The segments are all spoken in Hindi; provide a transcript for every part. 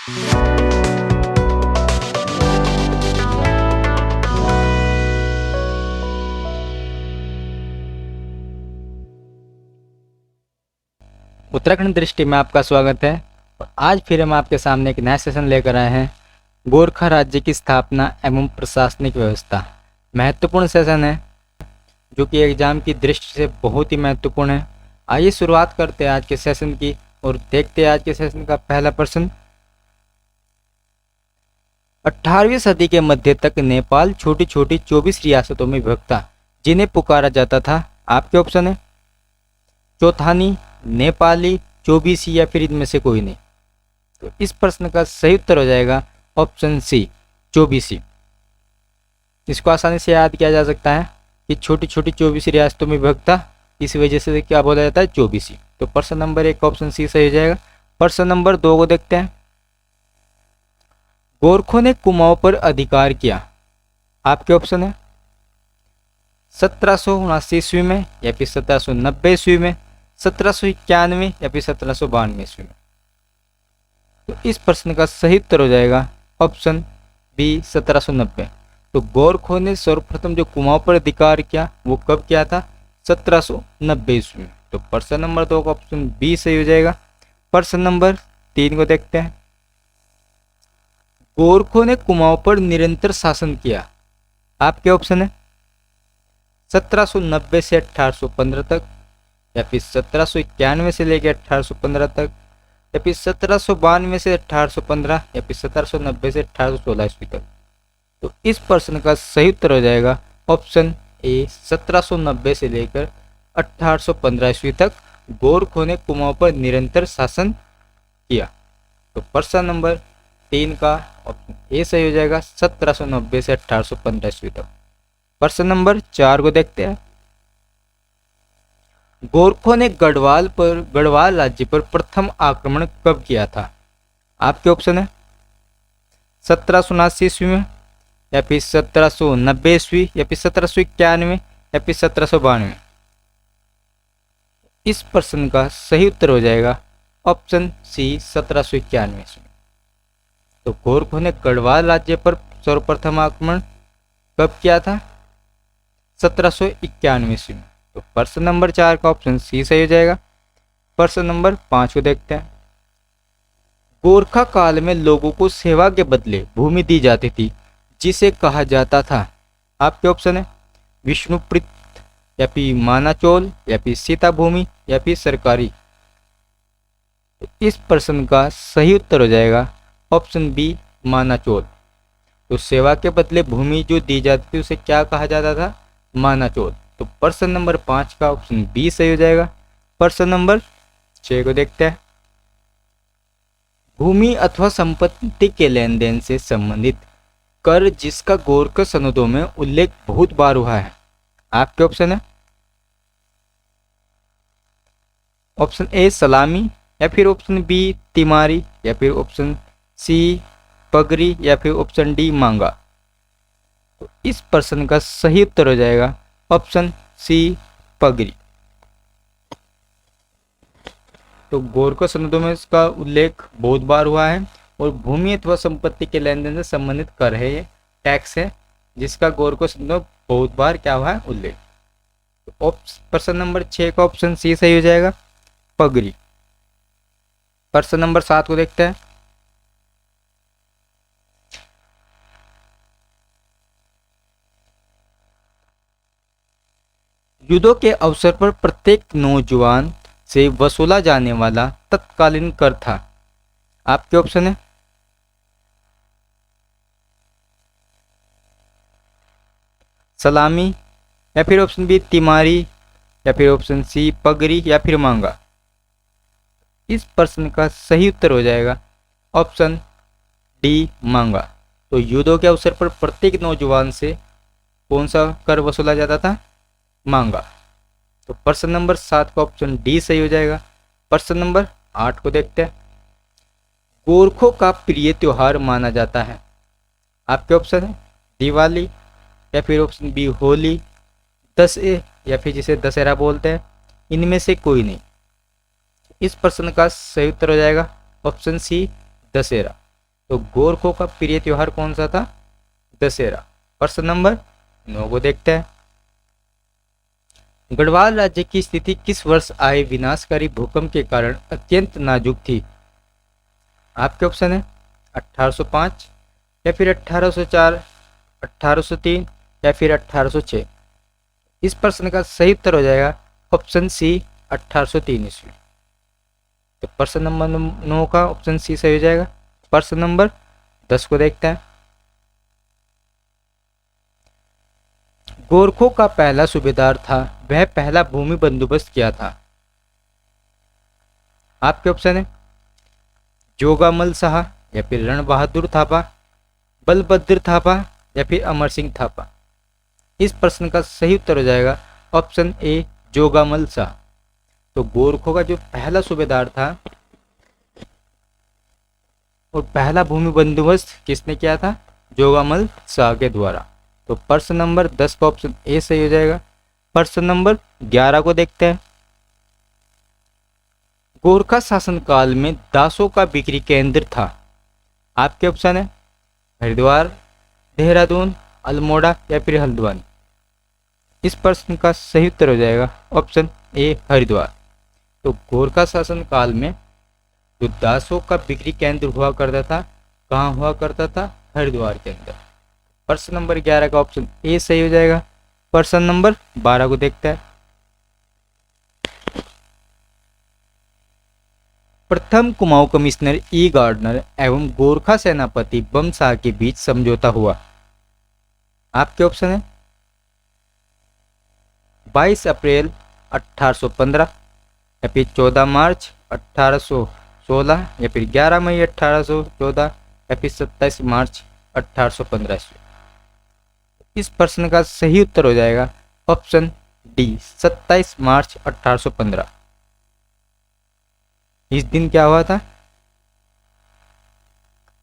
उत्तराखंड दृष्टि में आपका स्वागत है। और आज फिर हम आपके सामने एक नया सेशन लेकर आए हैं, गोरखा राज्य की स्थापना एवं प्रशासनिक व्यवस्था। महत्वपूर्ण सेशन है जो कि एग्जाम की दृष्टि से बहुत ही महत्वपूर्ण है। आइए शुरुआत करते हैं आज के सेशन की और देखते हैं आज के सेशन का पहला प्रश्न। 18वीं सदी के मध्य तक नेपाल छोटी छोटी 24 रियासतों में विभक्त था, जिन्हें पुकारा जाता था। आपके ऑप्शन है चौथानी, नेपाली, चौबीसी या फिर इनमें से कोई नहीं। तो इस प्रश्न का सही उत्तर हो जाएगा ऑप्शन सी, चौबीसी। इसको आसानी से याद किया जा सकता है कि छोटी छोटी 24 रियासतों में विभक्त था, इस वजह से क्या बोला जाता है, चौबीसी। तो प्रश्न नंबर 1 ऑप्शन सी सही हो जाएगा। प्रश्न नंबर 2 को देखते हैं। गोरखों ने कुमाऊं पर अधिकार किया। आपके ऑप्शन है 1779 ईस्वी में या फिर 1790 ईस्वी में, 1791 या फिर 1792 ईस्वी में। तो इस प्रश्न का सही उत्तर हो जाएगा ऑप्शन बी, 1790। तो गोरखों ने सर्वप्रथम जो कुमाऊं पर अधिकार किया वो कब किया था, 1790 ईस्वी में। तो प्रश्न नंबर 2 का ऑप्शन बी सही हो जाएगा। प्रश्न नंबर 3 को देखते हैं। गोरखों ने कुमाऊं पर निरंतर शासन किया। आपके ऑप्शन है 1790 से 1815 तक, या फिर 1791 से लेकर 1815 तक, या फिर 1792 से 1815, या फिर 1790 से 1816 ईस्वी तक। तो इस प्रश्न का सही उत्तर हो जाएगा ऑप्शन ए, 1790 से लेकर 1815 ईस्वी तक गोरखों ने कुमाऊं पर निरंतर शासन किया। तो प्रश्न नंबर 3 का ऑप्शन ए सही हो जाएगा, 1790 से 1815 ईस्वी तक। प्रश्न नंबर 4 को देखते हैं। गोरखों ने गढ़वाल राज्य पर प्रथम आक्रमण कब किया था। आपके ऑप्शन है 1779 ईस्वी में, या फिर 1790 ईस्वी, या फिर 1791, या फिर 1792। इस प्रश्न का सही उत्तर हो जाएगा ऑप्शन सी, 1791 ईस्वी। तो गोरखों ने गढ़वाल राज्य पर सर्वप्रथम आक्रमण कब किया था, 1791 ईस्वी में। तो प्रश्न नंबर 4 का ऑप्शन सी सही हो जाएगा। प्रश्न नंबर 5 को देखते हैं। गोरखा काल में लोगों को सेवा के बदले भूमि दी जाती थी, जिसे कहा जाता था। आपके ऑप्शन है विष्णुप्रीत, या फिर मानाचोल, या फिर सीता भूमि, या फिर सरकारी। तो इस प्रश्न का सही उत्तर हो जाएगा ऑप्शन बी, मानाचोल। तो सेवा के बदले भूमि जो दी जाती थी उसे क्या कहा जाता था, मानाचोल। तो प्रश्न नंबर 5 का ऑप्शन बी सही हो जाएगा। प्रश्न नंबर 6 को देखते हैं। भूमि अथवा संपत्ति के लेन देन से संबंधित कर जिसका गोरखा सनदों में उल्लेख बहुत बार हुआ है। आपके ऑप्शन है ऑप्शन ए, सलामी, या फिर ऑप्शन बी, तिमारी, या फिर ऑप्शन सी, पगरी, या फिर ऑप्शन डी, मांगा। तो इस प्रश्न का सही उत्तर हो जाएगा ऑप्शन सी, पगरी। तो गोरखा सनदों में इसका उल्लेख बहुत बार हुआ है और भूमि अथवा संपत्ति के लेन देन से संबंधित कर है, ये टैक्स है जिसका गोरखा सनदों में बहुत बार क्या हुआ है, उल्लेख। तो प्रश्न नंबर 6 का ऑप्शन सी सही हो जाएगा, पगरी। प्रश्न नंबर 7 को देखते हैं। युद्धों के अवसर पर प्रत्येक नौजवान से वसूला जाने वाला तत्कालीन कर था। आपके ऑप्शन है सलामी, या फिर ऑप्शन बी, तिमारी, या फिर ऑप्शन सी, पगरी, या फिर मांगा। इस प्रश्न का सही उत्तर हो जाएगा ऑप्शन डी, मांगा। तो युद्धों के अवसर पर प्रत्येक नौजवान से कौन सा कर वसूला जाता था, मांगा। तो प्रश्न नंबर 7 का ऑप्शन डी सही हो जाएगा। प्रश्न नंबर 8 को देखते हैं। गोरखों का प्रिय त्योहार माना जाता है। आपके ऑप्शन है दिवाली, या फिर ऑप्शन बी, होली, दशहरा, या फिर जिसे दशहरा बोलते हैं, इनमें से कोई नहीं। इस प्रश्न का सही उत्तर हो जाएगा ऑप्शन सी, दशहरा। तो गोरखों का प्रिय त्योहार कौन सा था? दशहरा। प्रश्न नंबर 9 को देखते हैं। गढ़वाल राज्य की स्थिति किस वर्ष आए विनाशकारी भूकंप के कारण अत्यंत नाजुक थी? आपके ऑप्शन है 1805 या फिर 1804, 1803 या फिर 1806। इस प्रश्न का सही उत्तर हो जाएगा ऑप्शन सी 1803 ईस्वी। तो प्रश्न नंबर 9 का ऑप्शन सी सही हो जाएगा। प्रश्न नंबर 10 को देखते हैं। गोरखों का पहला सूबेदार था, वह पहला भूमि बंदोबस्त किया था? आपके ऑप्शन है जोगामल शाह या फिर रण बहादुर थापा, बलभद्र थापा या फिर अमर सिंह थापा। इस प्रश्न का सही उत्तर हो जाएगा ऑप्शन ए जोगामल शाह। तो गोरखों का जो पहला सूबेदार था और पहला भूमि बंदोबस्त किसने किया था? जोगामल शाह के द्वारा। तो प्रश्न नंबर 10 का ऑप्शन ए सही हो जाएगा। प्रश्न नंबर 11 को देखते हैं। गोरखा शासनकाल में दासों का बिक्री केंद्र था? आपके ऑप्शन है हरिद्वार, देहरादून, अल्मोड़ा या फिर हल्द्वानी। इस प्रश्न का सही उत्तर हो जाएगा ऑप्शन ए हरिद्वार। तो गोरखा शासन काल में जो दासों का बिक्री केंद्र हुआ करता था, कहाँ हुआ करता था? हरिद्वार के अंदर। प्रश्न नंबर 11 का ऑप्शन ए सही हो जाएगा। प्रश्न नंबर 12 को देखते हैं। प्रथम कुमाऊं कमिश्नर ई गार्डनर एवं गोरखा सेनापति बम शाह के बीच समझौता हुआ? आपके ऑप्शन है 22 अप्रैल 1815 या फिर 14 मार्च 1816 या फिर 11 मई 1814 या फिर 27 मार्च 1815। इस प्रश्न का सही उत्तर हो जाएगा ऑप्शन डी 27 मार्च 1815। इस दिन क्या हुआ था?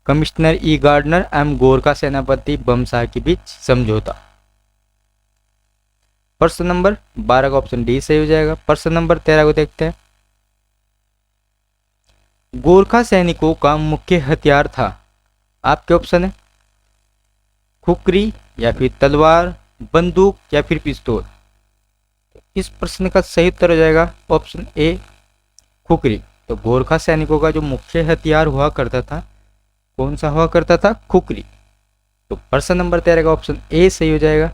कमिश्नर ई गार्डनर एवं गोरखा सेनापति बम शाह के बीच समझौता। प्रश्न नंबर 12 का ऑप्शन डी सही हो जाएगा। प्रश्न नंबर 13 को देखते हैं। गोरखा सैनिकों का मुख्य हथियार था? आपके ऑप्शन है खुकरी या फिर तलवार, बंदूक या फिर पिस्तौल। इस प्रश्न का सही उत्तर हो जाएगा ऑप्शन ए खुकरी। तो गोरखा सैनिकों का जो मुख्य हथियार हुआ करता था, कौन सा हुआ करता था? खुकरी। तो प्रश्न नंबर 13 का ऑप्शन ए सही हो जाएगा।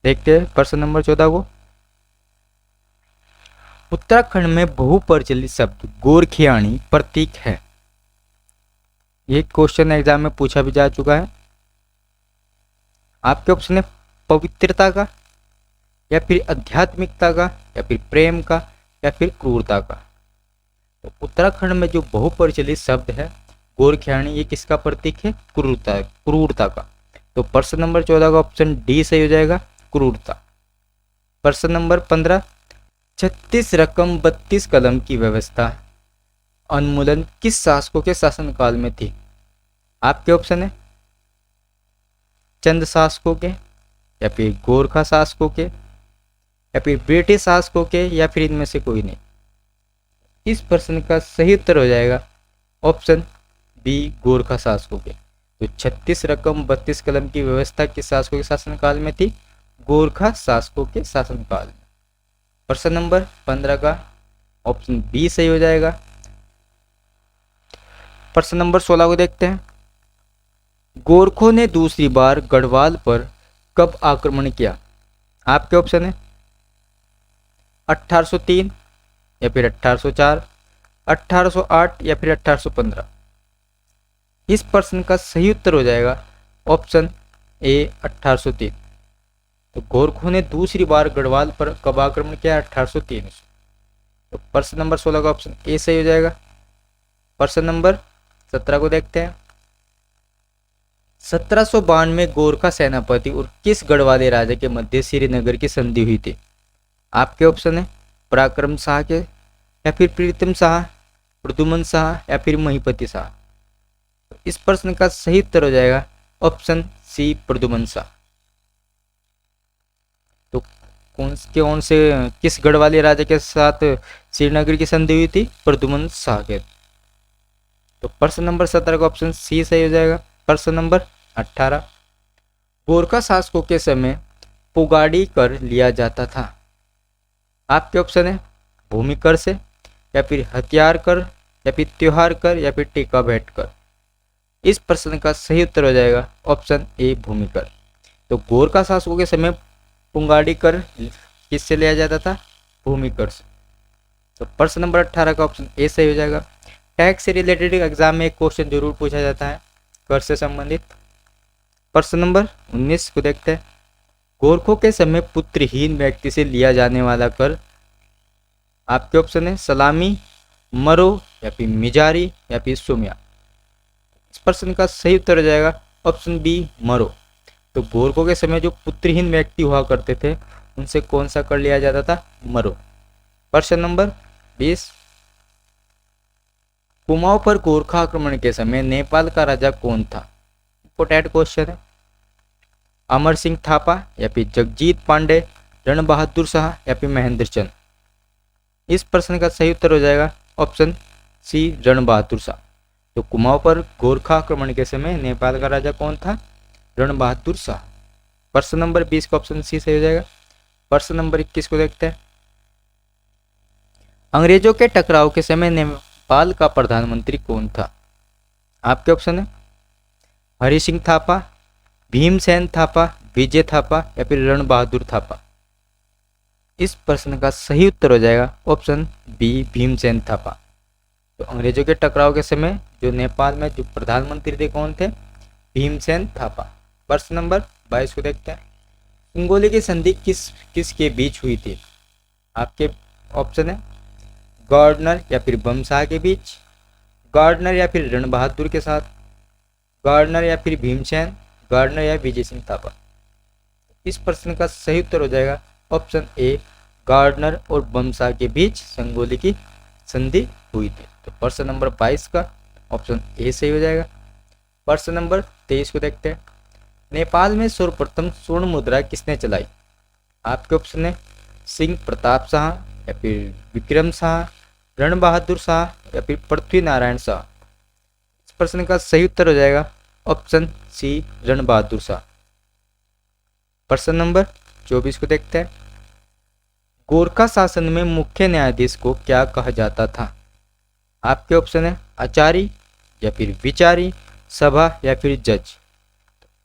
देखते हैं प्रश्न नंबर 14 को। उत्तराखंड में बहुप्रचलित शब्द गोरखियानी प्रतीक है? ये क्वेश्चन एग्जाम में पूछा भी जा चुका है। आपके ऑप्शन है पवित्रता का या फिर आध्यात्मिकता का या फिर प्रेम का या फिर क्रूरता का। तो उत्तराखंड में जो बहुप्रचलित शब्द है गोरखियानी, ये किसका प्रतीक है? क्रूरता का। तो प्रश्न नंबर 14 का ऑप्शन डी सही हो जाएगा, क्रूरता। प्रश्न नंबर 15। 36 रकम 32 कलम की व्यवस्था उन्मूलन किस शासकों के शासनकाल में थी? आपके ऑप्शन है चंद शासकों के या फिर गोरखा शासकों के या फिर ब्रिटिश शासकों के या फिर इनमें से कोई नहीं। इस प्रश्न का सही उत्तर हो जाएगा ऑप्शन बी गोरखा शासकों के। तो 36 रकम 32 कलम की व्यवस्था किस शासकों के शासनकाल में थी? गोरखा शासकों के शासनकाल में। प्रश्न नंबर 15 का ऑप्शन बी सही हो जाएगा। प्रश्न नंबर 16 को देखते हैं। गोरखों ने दूसरी बार गढ़वाल पर कब आक्रमण किया? आपके ऑप्शन है 1803 या फिर 1804, 1808 या फिर 1815। इस प्रश्न का सही उत्तर हो जाएगा ऑप्शन ए 1803। तो गोरखों ने दूसरी बार गढ़वाल पर कब आक्रमण किया? 1803। तो प्रश्न नंबर 16 का ऑप्शन ए सही हो जाएगा। प्रश्न नंबर 17 को देखते हैं। 1752 में गोरखा सेनापति और किस गढ़वाले राजा के मध्य श्रीनगर की संधि हुई थी? आपके ऑप्शन है पराक्रम शाह के या फिर प्रीतम शाह, प्रद्युमन शाह या फिर महिपति शाह। तो इस प्रश्न का सही उत्तर हो जाएगा ऑप्शन सी प्रद्युमन शाह। तो कौन से किस गढ़वाले राजा के साथ श्रीनगर की संधि हुई थी? प्रद्युमन शाह के। तो प्रश्न नंबर 17 का ऑप्शन सी सही हो जाएगा। प्रश्न नंबर 18, गोरखा शासकों के समय पुगाड़ी कर लिया जाता था। आपके ऑप्शन है भूमि कर से, या फिर हथियार कर, या फिर त्योहार कर, या फिर टीका भेंट कर। इस प्रश्न का सही उत्तर हो जाएगा ऑप्शन ए भूमि कर। तो गोरखा शासकों के समय पुंगाड़ी कर किससे लिया जाता था? भूमि कर से। तो प्रश्न नंबर 18 का ऑप्शन ए सही हो जाएगा। टैक्स से रिलेटेड एग्जाम में एक क्वेश्चन जरूर पूछा जाता है कर से संबंधित। प्रश्न नंबर 19 को देखते हैं। गोरखों के समय पुत्रहीन व्यक्ति से लिया जाने वाला कर। आपके ऑप्शन है सलामी, मरो, या फिर मिजारी, या फिर सुमिया। इस प्रश्न का सही उत्तर हो जाएगा ऑप्शन बी मरो। तो गोरखों के समय जो पुत्रहीन व्यक्ति हुआ करते थे उनसे कौन सा कर लिया जाता था? मरो। प्रश्न नंबर 20, कुमाऊं पर गोरखा आक्रमण के समय नेपाल का राजा कौन था? इंपोर्टेंट क्वेश्चन है। अमर सिंह थापा, या फिर जगजीत पांडे, रण बहादुर शाह, या फिर महेंद्र चंद। इस प्रश्न का सही उत्तर हो जाएगा ऑप्शन सी रण बहादुर शाह। तो कुमाऊं पर गोरखा आक्रमण के समय नेपाल का राजा कौन था? रण बहादुर शाह। प्रश्न नंबर 20 का ऑप्शन सी सही हो जाएगा। प्रश्न नंबर 21 को देखते हैं। अंग्रेजों के टकराव के समय नेपाल का प्रधानमंत्री कौन था? आपके ऑप्शन है हरि सिंह थापा, भीमसेन थापा, विजय थापा, या फिर रण बहादुर थापा। इस प्रश्न का सही उत्तर हो जाएगा ऑप्शन बी भीमसेन थापा। तो अंग्रेजों के टकराव के समय जो नेपाल में जो प्रधानमंत्री थे कौन थे? भीमसेन थापा। प्रश्न नंबर 22 को देखते हैं। सिंगोली की संधि किस के बीच हुई थी? आपके ऑप्शन है गवर्नर या फिर बमशाह के बीच, गवर्नर या फिर रण बहादुर के साथ, गवर्नर या फिर भीमसेन, गवर्नर या विजय सिंह थापा। इस प्रश्न का सही उत्तर हो जाएगा ऑप्शन ए गवर्नर और बमशाह के बीच संगोली की संधि हुई थी। तो प्रश्न नंबर 22 का ऑप्शन ए सही हो जाएगा। प्रश्न नंबर 23 को देखते हैं। नेपाल में सर्वप्रथम स्वर्ण मुद्रा किसने चलाई? आपके ऑप्शन है सिंह प्रताप शाह, या फिर विक्रम शाह, रण बहादुर शाह, या फिर पृथ्वी नारायण शाह। इस प्रश्न का सही उत्तर हो जाएगा ऑप्शन सी रण बहादुर शाह। प्रश्न नंबर 24 को देखते हैं। गोरखा शासन में मुख्य न्यायाधीश को क्या कहा जाता था? आपके ऑप्शन है आचार्य, या फिर विचारी, सभा, या फिर जज।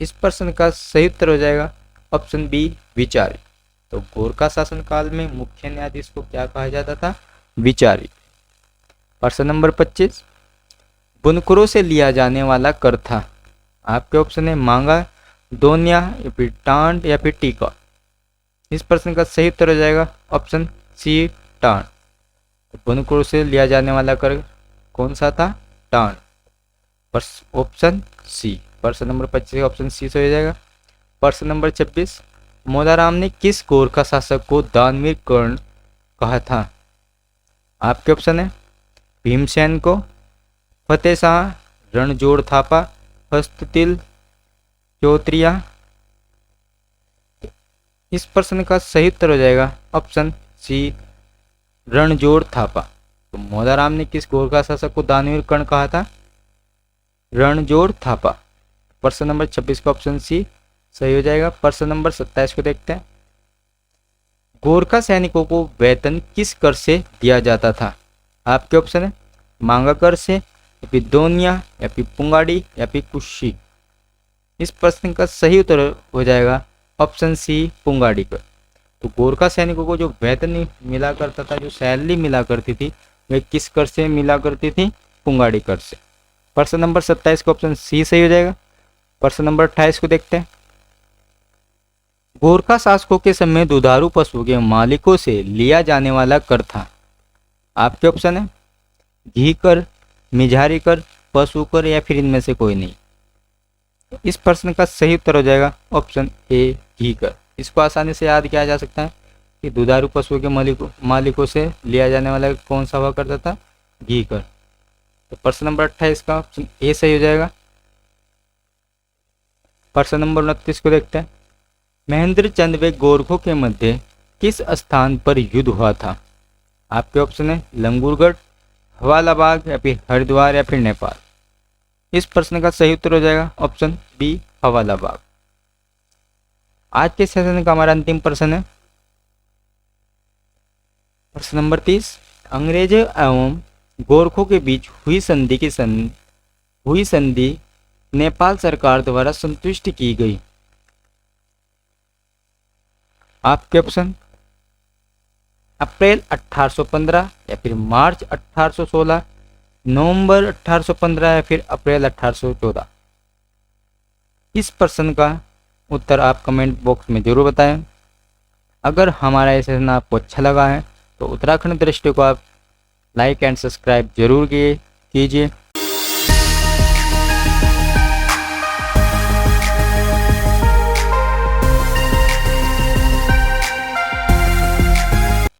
इस प्रश्न का सही उत्तर हो जाएगा ऑप्शन बी विचारी। तो गोरखा शासन काल में मुख्य न्यायाधीश को क्या कहा जाता था? विचारी। प्रश्न नंबर 25, बुनकरों से लिया जाने वाला कर था। आपके ऑप्शन है मांगा, दोनिया, या फिर टांड, या फिर टीका। इस प्रश्न का सही उत्तर हो जाएगा ऑप्शन सी टांड। तो बुनकरों से लिया जाने वाला कर कौन सा था? टांड। Option C. प्रश्न नंबर 25 ऑप्शन सी से हो जाएगा। प्रश्न नंबर 26, मोदाराम ने किस गोरखा शासक को दानवीर कर्ण कहा था? आपके ऑप्शन है भीमसेन को, फतेह शाह, रणजोड़ थापा, हस्ततिल, चौत्रिया। इस प्रश्न का सही उत्तर हो जाएगा ऑप्शन सी रणजोड़ थापा। तो मोदाराम ने किस गोरखा शासक को दानवीर कर्ण कहा था? रणजोड़ थापा। प्रश्न नंबर 26 का ऑप्शन सी सही हो जाएगा। प्रश्न नंबर 27 को देखते हैं। गोरखा सैनिकों को वेतन किस कर से दिया जाता था? आपके ऑप्शन है मांगा कर से, या फिर दोनिया, या फिर पुंगाड़ी, या फिर कुशी। इस प्रश्न का सही उत्तर हो जाएगा ऑप्शन सी पुंगाड़ी कर। तो गोरखा सैनिकों को जो वेतन मिला करता था, जो सैलरी मिला करती थी, वे किस कर से मिला करती थी? पुंगाड़ी कर से। प्रश्न नंबर 27 का ऑप्शन सी सही हो जाएगा। प्रश्न नंबर 28 को देखते हैं। गोरखा शासकों के समय दुधारू पशुओं के मालिकों से लिया जाने वाला कर था। आपके ऑप्शन है घी कर, मिझारी कर, पशु कर, या फिर इनमें से कोई नहीं। इस प्रश्न का सही उत्तर हो जाएगा ऑप्शन ए घी कर। इसको आसानी से याद किया जा सकता है कि दुधारू पशुओं के मालिकों से लिया जाने वाला कौन सा हुआ करता था? घी कर। तो प्रश्न नंबर 28 का ऑप्शन ए सही हो जाएगा। प्रश्न नंबर 29 को देखते हैं। महेंद्र चंद व गोरखों के मध्य किस स्थान पर युद्ध हुआ था? आपके ऑप्शन है लंगूरगढ़, हवालाबाग, या फिर हरिद्वार, या फिर नेपाल। इस प्रश्न का सही उत्तर हो जाएगा ऑप्शन बी हवाला बाग। आज के सेशन का हमारा अंतिम प्रश्न है प्रश्न नंबर 30। अंग्रेजों एवं गोरखों के बीच हुई संधि नेपाल सरकार द्वारा संतुष्ट की गई। आपके ऑप्शन अप्रैल 1815 या फिर मार्च 1816, नवंबर 1815 या फिर अप्रैल 1814। इस प्रश्न का उत्तर आप कमेंट बॉक्स में जरूर बताएं। अगर हमारा ये सेशन आपको अच्छा लगा है तो उत्तराखंड दृष्टि को आप लाइक एंड सब्सक्राइब जरूर कीजिए।